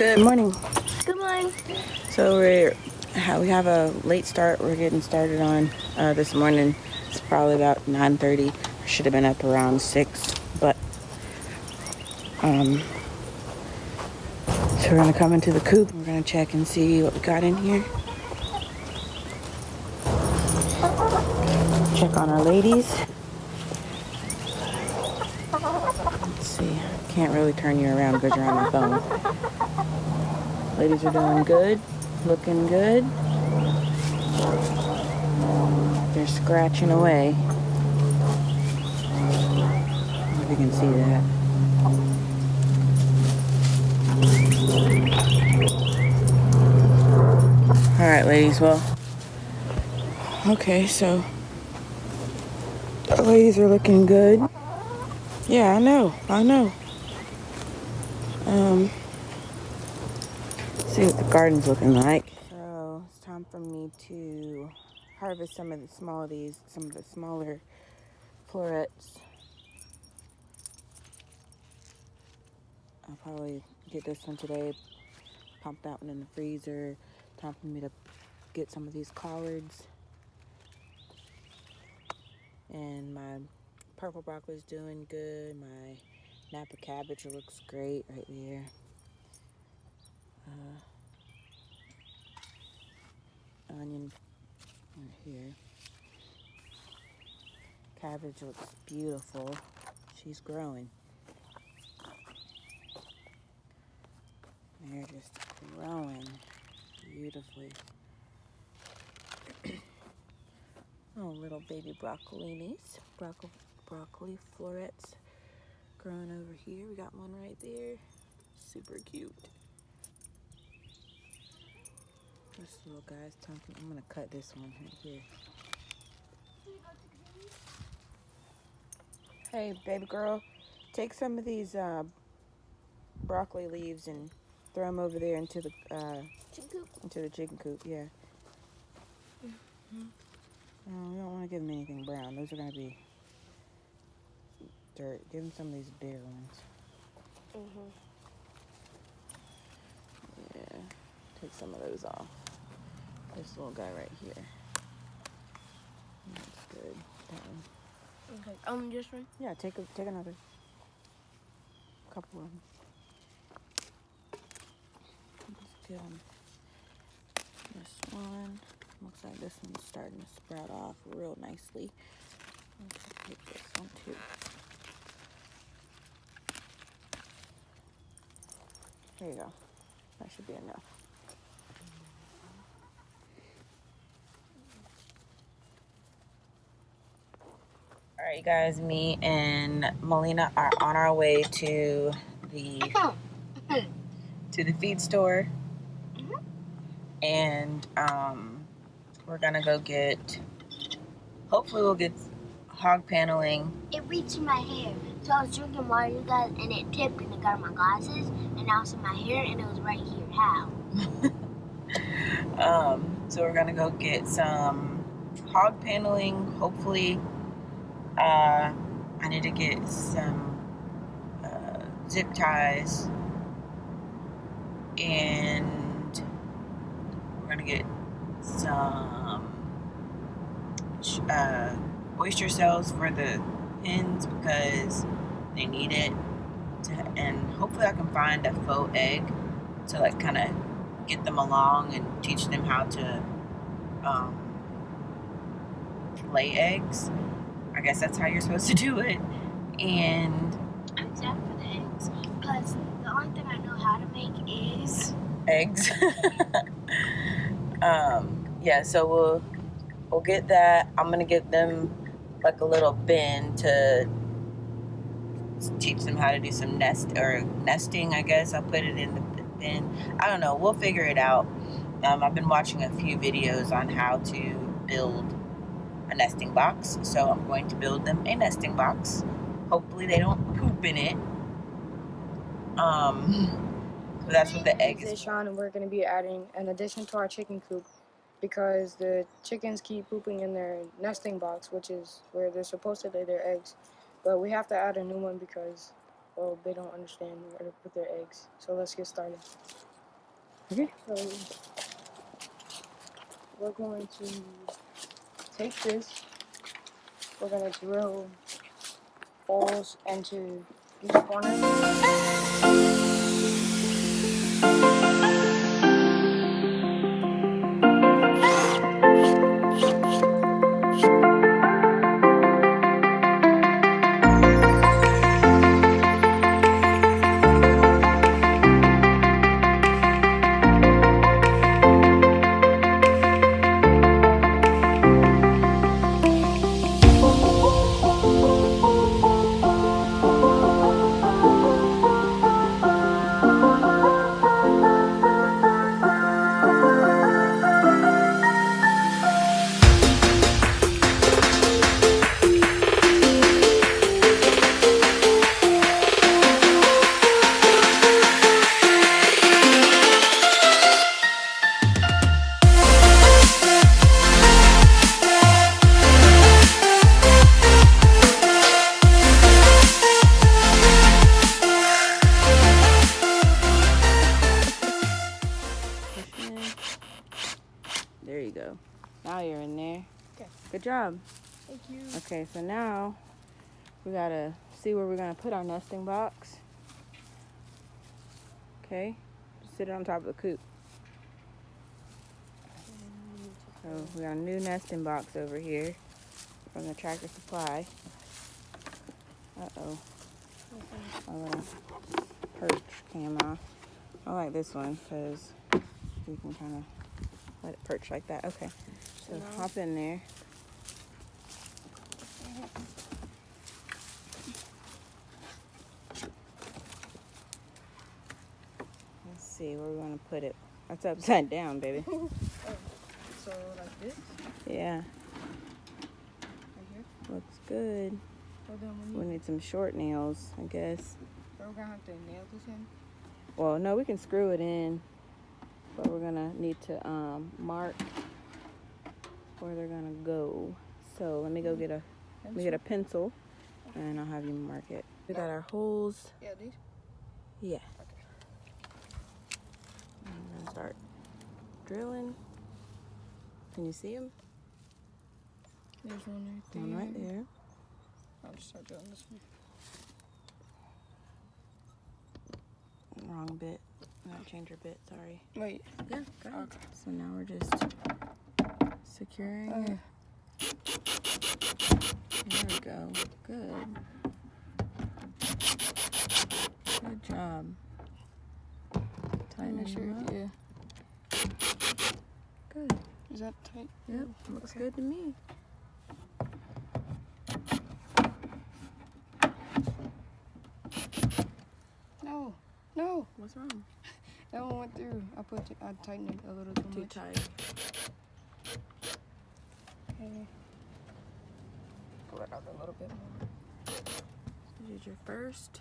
Good morning. Good morning. So we have a late start. We're getting started on this morning. It's probably about 9:30. I should have been up around 6, but so we're gonna come into the coop. We're gonna check and see what we got in here. Check on our ladies. Let's see. Can't really turn you around because you're on the phone. Ladies are doing good, looking good. They're scratching away. If you can see that. All right, ladies. Well, okay. So the ladies are looking good. Yeah, I know. See what the garden's looking like. So it's time for me to harvest some of the smaller florets. I'll probably get this one today, pump that one in the freezer. Time for me to get some of these collards. And my purple broccoli is doing good. My Napa cabbage looks great right there. Onion right here. Cabbage looks beautiful. She's growing. They're just growing beautifully. Oh, little baby broccolinis. Broccoli florets growing over here. We got one right there. Super cute. This little guy's talking. I'm going to cut this one right here. Hey, baby girl. Take some of these broccoli leaves and throw them over there into the Chicken coop. Into the chicken coop. Yeah. No, we don't want to give them anything brown. Those are going to be dirt. Give them some of these bigger ones. Yeah. Take some of those off. This little guy right here. That's good. That one. Okay. Just one. Yeah. Take another couple of them. Let's get them. This one. Looks like this one's starting to sprout off real nicely. Let's take this one too. There you go. That should be enough. All right, you guys. Me and Melina are on our way to the feed store, and we're gonna go get. Hopefully, we'll get hog paneling. It reached my hair. So I was drinking water, you guys, and it tipped and it got in my glasses, and now it's in my hair, and it was right here. How? So we're gonna go get some hog paneling. Hopefully, I need to get some zip ties, and we're gonna get some oyster shells for the hens because they need it. And hopefully I can find a faux egg to like kind of get them along and teach them how to lay eggs. I guess that's how you're supposed to do it. And I'm excited for the eggs because the only thing I know how to make is eggs. Yeah, so we'll get that. I'm gonna get them like a little bin to teach them how to do some nesting, I guess. I'll put it in the bin. I don't know. We'll figure it out. I've been watching a few videos on how to build a nesting box, so I'm going to build them a nesting box. Hopefully they don't poop in it. So that's what the egg is. Sean, and we're going to be adding an addition to our chicken coop because the chickens keep pooping in their nesting box, which is where they're supposed to lay their eggs. But we have to add a new one because, well, they don't understand where to put their eggs. So let's get started. Okay. So we're going to take this. We're gonna drill holes into each corner. There you go. Now you're in there. Okay. Good job. Thank you. Okay, so now we gotta see where we're gonna put our nesting box. Okay, just sit it on top of the coop. So we got a new nesting box over here from the Tractor Supply. Uh-oh. My little perch came off. I like this one because we can kind of let it perch like that. Okay, so hop in there. Let's see where we want to put it. That's upside down, baby. Oh, so like this? Yeah, Right here? looks good. Well, then We need some short nails, I guess. we're gonna have to nail this in. Well, no, we can screw it in, but we're gonna need to mark where they're gonna go. So let me go get a pencil, and I'll have you mark it. We got our holes. Yeah, these? Yeah. Okay. I'm gonna start drilling. Can you see them? There's one right there. One right there. I'll just start doing this one. Wrong bit. Not change your bit. Sorry. Wait. Yeah. Go ahead. Okay. So now we're just securing it. There we go. Good. Good job. Tighten it up. Yeah. Good. Is that tight? Yep. Looks good to me. No. No. What's wrong? That one went through. I tightened it a little too much. tight. Okay. Pull it out a little bit more. This is your first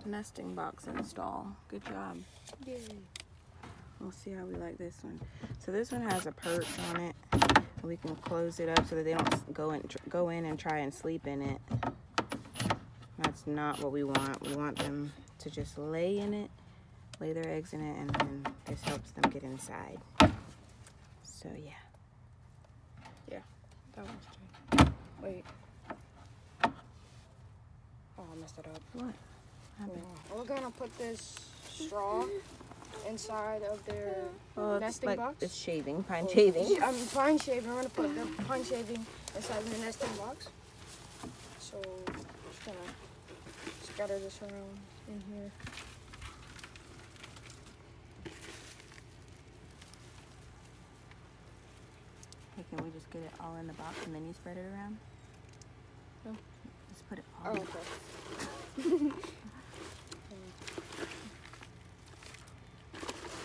nesting box install. Good job. Yay. We'll see how we like this one. So this one has a perch on it. We can close it up so that they don't go in and try and sleep in it. That's not what we want. We want them to just lay in it, lay their eggs in it, and then this helps them get inside. So yeah. That one's tight. Wait. Oh, I messed it up. What happened? We're gonna put this straw inside of their Well, it's nesting like box. it's shaving, pine shaving. Pine shaving. We're gonna put the pine shaving inside of the nesting box. So just gonna scatter this around in here. Hey, can we just get it all in the box and then you spread it around? No. Just put it all Oh, in. okay.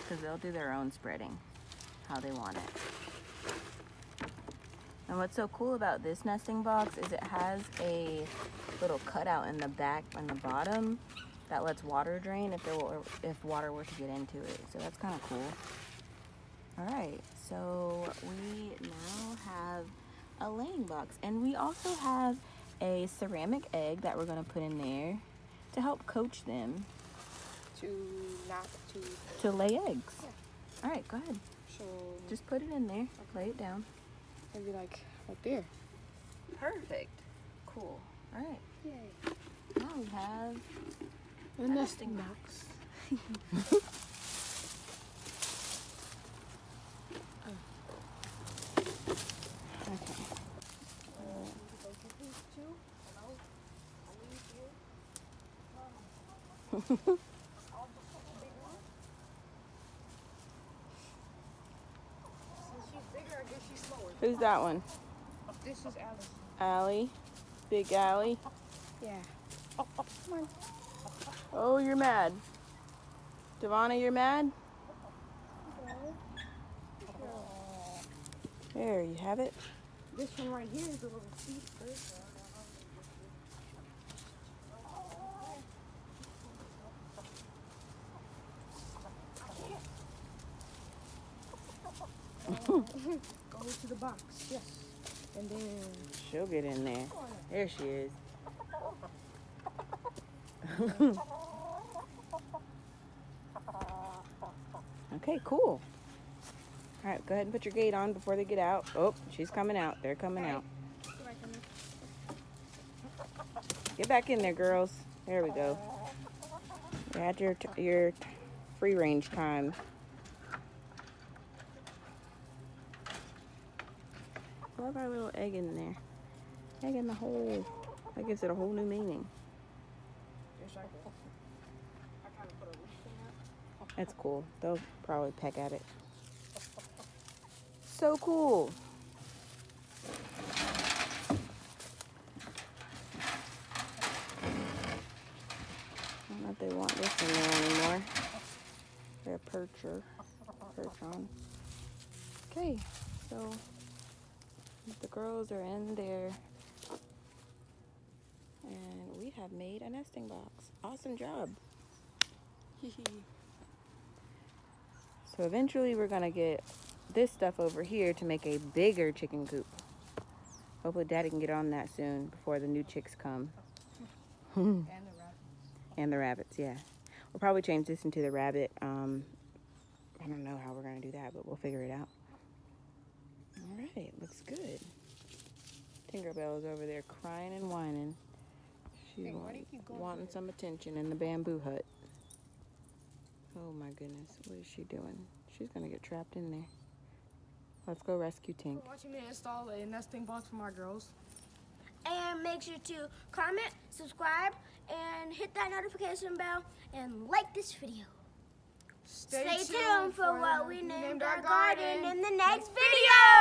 Because they'll do their own spreading, how they want it. And what's so cool about this nesting box is it has a little cutout in the back and the bottom that lets water drain if water were to get into it. So that's kind of cool. All right, so we now have a laying box, and we also have a ceramic egg that we're gonna put in there to help coach them. To lay eggs. All right, go ahead. So Just put it in there. Lay it down. maybe like right there. Perfect. Cool. All right. Yay. Now we have The nesting box. Okay. Who's that one? This is Alice. Allie. Big Allie. Yeah. Oh, you're mad. Devonna, you're mad? There, you have it. This one right here is a little steeper. Go to the box, yes. And then She'll get in there. There she is. Okay, cool. All right, go ahead and put your gate on before they get out. Oh, she's coming out. They're coming out. Get back in there, girls. There we go. You're at your free range time. Love our little egg in there. Egg in the hole. That gives it a whole new meaning. That's cool. They'll probably peck at it. So cool. I don't know if they want this in there anymore. They're a perch on. Okay, so the girls are in there. And we have made a nesting box. Awesome job. So eventually we're gonna get this stuff over here to make a bigger chicken coop. Hopefully Daddy can get on that soon before the new chicks come. and the rabbits. And the rabbits, yeah. We'll probably change this into the rabbit. I don't know how we're gonna do that, but we'll figure it out. All right, looks good. Tinkerbell is over there crying and whining. She's wanting some attention in the bamboo hut. Oh my goodness, what is she doing? She's gonna get trapped in there. Let's go rescue Tink. We're watching me install a nesting box for my girls. And make sure to comment, subscribe, and hit that notification bell, and like this video. Stay Stay tuned for what we named our garden garden in the next video.